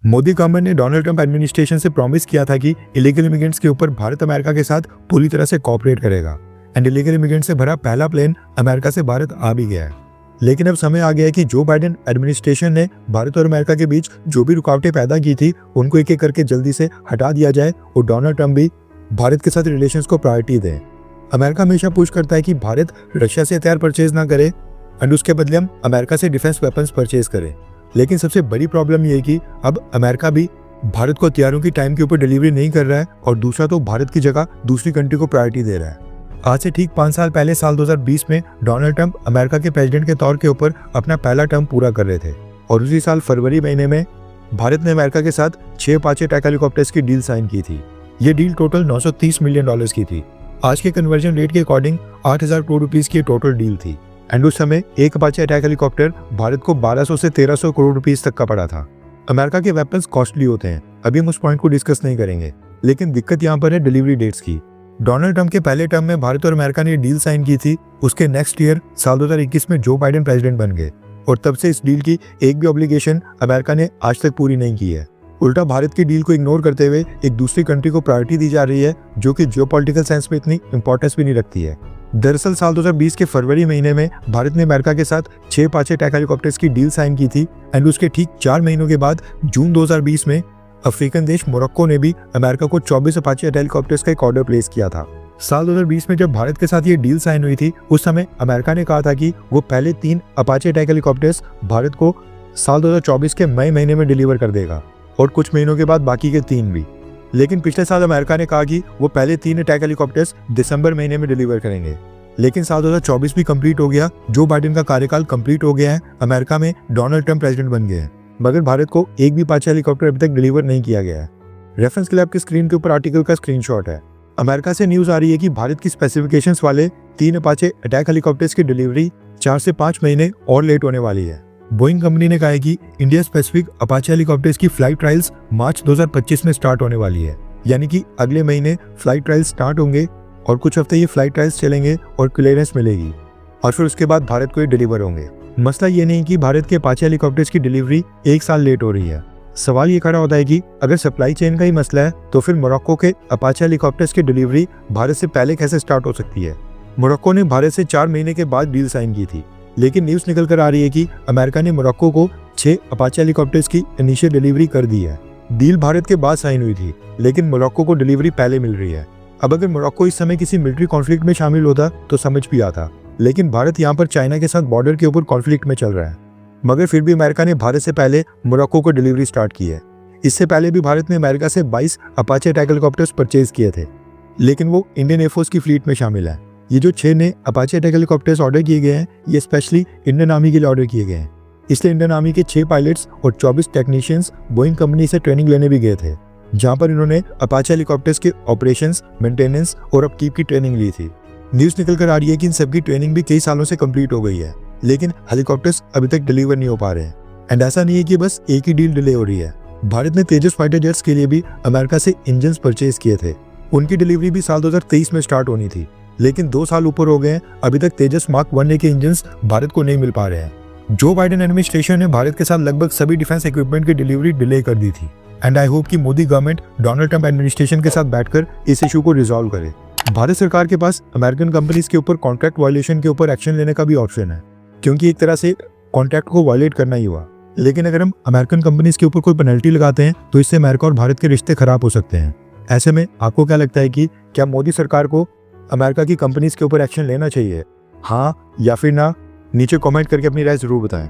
Modi government ने Donald Trump administration से promise किया था कि इलीगल इमिग्रेंट्स के ऊपर भारत अमेरिका के साथ पूरी तरह से कोऑपरेट करेगा एंड इलीगल इमिग्रेंट से भरा पहला प्लेन अमेरिका से भारत आ भी गया है। लेकिन अब समय आ गया है कि जो बाइडेन एडमिनिस्ट्रेशन ने भारत और अमेरिका के बीच जो भी रुकावटें पैदा की थी उनको एक एक करके जल्दी से हटा दिया जाए और डोनाल्ड ट्रंप भी भारत के साथ रिलेशंस को प्रायोरिटी दें। अमेरिका हमेशा पुश करता है कि भारत रशिया से हथियार परचेज ना करे एंड उसके बदले हम अमेरिका से डिफेंस वेपन्स परचेज करें। लेकिन सबसे बड़ी प्रॉब्लम ये है कि अब अमेरिका भी भारत को हथियारों की टाइम के ऊपर डिलीवरी नहीं कर रहा है और दूसरा तो भारत की जगह दूसरी कंट्री को प्रायोरिटी दे रहा है। आज से ठीक 5 साल पहले साल 2020 में डोनाल्ड ट्रंप अमेरिका के प्रेसिडेंट के तौर के ऊपर अपना पहला टर्म पूरा कर रहे थे और उसी साल फरवरी महीने में भारत ने अमेरिका के साथ 6 अपाचे अटैक हेलीकॉप्टर्स की डील साइन की थी। ये डील टोटल $930 मिलियन की थी। आज के कन्वर्जन रेट के अकॉर्डिंग 8,000 करोड़ रुपीस की टोटल डील थी एंड उस समय एक अपाचे अटैक हेलीकॉप्टर भारत को 1200 से 1300 करोड़ रुपीस तक का पड़ा था। अमेरिका के वेपन्स कॉस्टली होते हैं, अभी हम उस पॉइंट को डिस्कस नहीं करेंगे, लेकिन दिक्कत यहाँ पर है डिलीवरी डेट्स की। डोनाल्ड ट्रंप के पहले टर्म में भारत और अमेरिका ने डील साइन की थी, उसके नेक्स्ट ईयर साल 2021 में जो बाइडेन प्रेसिडेंट बन गए और तब से इस डील की एक भी ऑब्लिगेशन अमेरिका ने आज तक पूरी नहीं की है। उल्टा भारत की डील को इग्नोर करते हुए एक दूसरी कंट्री को प्रायोरिटी दी जा रही है जो कि जियोपॉलिटिकल सेंस में इतनी इंपॉर्टेंस भी नहीं रखती है। दरअसल साल 2020 के फरवरी महीने में भारत ने अमेरिका के साथ 6 अपाचे अटैक हेलीकॉप्टर्स की डील साइन की थी एंड उसके ठीक 4 महीनों के बाद जून 2020 में अफ्रीकन देश मोरक्को ने भी अमेरिका को 24 अपाचे अटैक हेलीकॉप्टर्स का एक ऑर्डर प्लेस किया था। साल 2020 में जब भारत के साथ ये डील साइन हुई थी उस समय अमेरिका ने कहा था कि वो पहले 3 अपाचे अटैक हेलीकॉप्टर्स भारत को साल 2024 के मई महीने में डिलीवर कर देगा और कुछ महीनों के बाद बाकी के 3 भी। लेकिन पिछले साल अमेरिका ने कहा कि वो पहले 3 अटैक हेलीकॉप्टर्स दिसंबर महीने में डिलीवर करेंगे। लेकिन साल 2024 भी कंप्लीट हो गया, जो बाइडेन का कार्यकाल कंप्लीट हो गया है, अमेरिका में डोनाल्ड ट्रंप प्रेसिडेंट बन गए हैं, मगर भारत को एक भी अपाचे हेलीकॉप्टर अभी तक डिलीवर नहीं किया गया है। रेफरेंस के लिए आपकी स्क्रीन के ऊपर आर्टिकल का स्क्रीनशॉट है। अमेरिका से न्यूज आ रही है कि भारत की स्पेसिफिकेशंस वाले 3 अपाचे अटैक हेलीकॉप्टर्स की डिलीवरी 4 से 5 महीने और लेट होने वाली है। बोइंग कंपनी ने कहा है कि इंडिया स्पेसिफिक अपाचे हेलीकॉप्टर्स की फ्लाइट ट्रायल्स मार्च 2025 में स्टार्ट होने वाली है, यानी कि अगले महीने फ्लाइट ट्रायल्स स्टार्ट होंगे और कुछ हफ्ते ये फ्लाइट ट्रायल्स चलेंगे और क्लियरेंस मिलेगी और फिर उसके बाद भारत को ये डिलीवर होंगे। मसला ये नहीं कि भारत के अपाचे हेलीकॉप्टर्स की डिलीवरी 1 साल लेट हो रही है। सवाल ये खड़ा होता है कि अगर सप्लाई चेन का ही मसला है तो फिर मोरक्को के अपाचे हेलीकॉप्टर्स की डिलीवरी भारत से पहले कैसे स्टार्ट हो सकती है। मोरक्को ने भारत से 4 महीने के बाद डील साइन की थी, लेकिन न्यूज निकल कर आ रही है कि अमेरिका ने मोरक्को को 6 अपाचे हेलीकॉप्टर्स की इनिशियल डिलीवरी कर दी है। डील भारत के बाद साइन हुई थी, लेकिन मोरक्को को डिलीवरी पहले मिल रही है। अब अगर मोरक्को इस समय किसी मिलिट्री कॉन्फ्लिक्ट में शामिल होता तो समझ भी आता, लेकिन भारत यहाँ पर चाइना के साथ बॉर्डर के ऊपर कॉन्फ्लिक्ट में चल रहा है, मगर फिर भी अमेरिका ने भारत से पहले मोरक्को को डिलीवरी स्टार्ट की है। इससे पहले भी भारत ने अमेरिका से 22 अपाचे अटैक हेलीकॉप्टर्स परचेज किए थे, लेकिन वो इंडियन एयरफोर्स की फ्लीट में शामिल है। ये जो 6 नए अपाचे अटैक हेलीकॉप्टर्स ऑर्डर किए गए हैं, ये स्पेशली इंडियन आर्मी के लिए ऑर्डर किए गए हैं। इसलिए इंडियन आर्मी के 6 पायलट्स और 24 टेक्नीशियंस बोइंग कंपनी से ट्रेनिंग लेने भी गए थे, जहां पर इन्होंने अपाचे हेलीकॉप्टर्स के ऑपरेशंस, मेंटेनेंस और अपकीप की ट्रेनिंग ली थी। न्यूज निकल कर आ रही है कि इन सबकी ट्रेनिंग भी कई सालों से कंप्लीट हो गई है, लेकिन हेलीकॉप्टर्स अभी तक डिलीवर नहीं हो पा रहे हैं। एंड ऐसा नहीं है कि बस एक ही डील डिले हो रही है। भारत ने तेजस फाइटर जेट्स के लिए भी अमेरिका से इंजन परचेज किए थे, उनकी डिलीवरी भी साल 2023 में स्टार्ट होनी थी, लेकिन 2 साल ऊपर हो गए हैं, अभी तक तेजस मार्क 1A के इंजन भारत को नहीं मिल पा रहे हैं। जो बाइडेन एडमिनिस्ट्रेशन ने भारत के साथ लगभग सभी डिफेंस इक्विपमेंट की डिलीवरी डिले कर दी थी एंड आई होप कि Modi government Donald Trump administration के साथ बैठकर इस इशू को रिजॉल्व करे। भारत सरकार के पास अमेरिकन कंपनीज के ऊपर कॉन्ट्रैक्ट वायलेशन के ऊपर एक्शन लेने का भी ऑप्शन है, क्योंकि एक तरह से कॉन्ट्रैक्ट को वायलेट करना ही हुआ। लेकिन अगर हम अमेरिकन कंपनीज के ऊपर कोई पेनल्टी लगाते हैं तो इससे अमेरिका और भारत के रिश्ते खराब हो सकते हैं। ऐसे में आपको क्या लगता है कि क्या मोदी सरकार को अमेरिका की कंपनीज के ऊपर एक्शन लेना चाहिए, हाँ या फिर ना? नीचे कमेंट करके अपनी राय जरूर बताएं।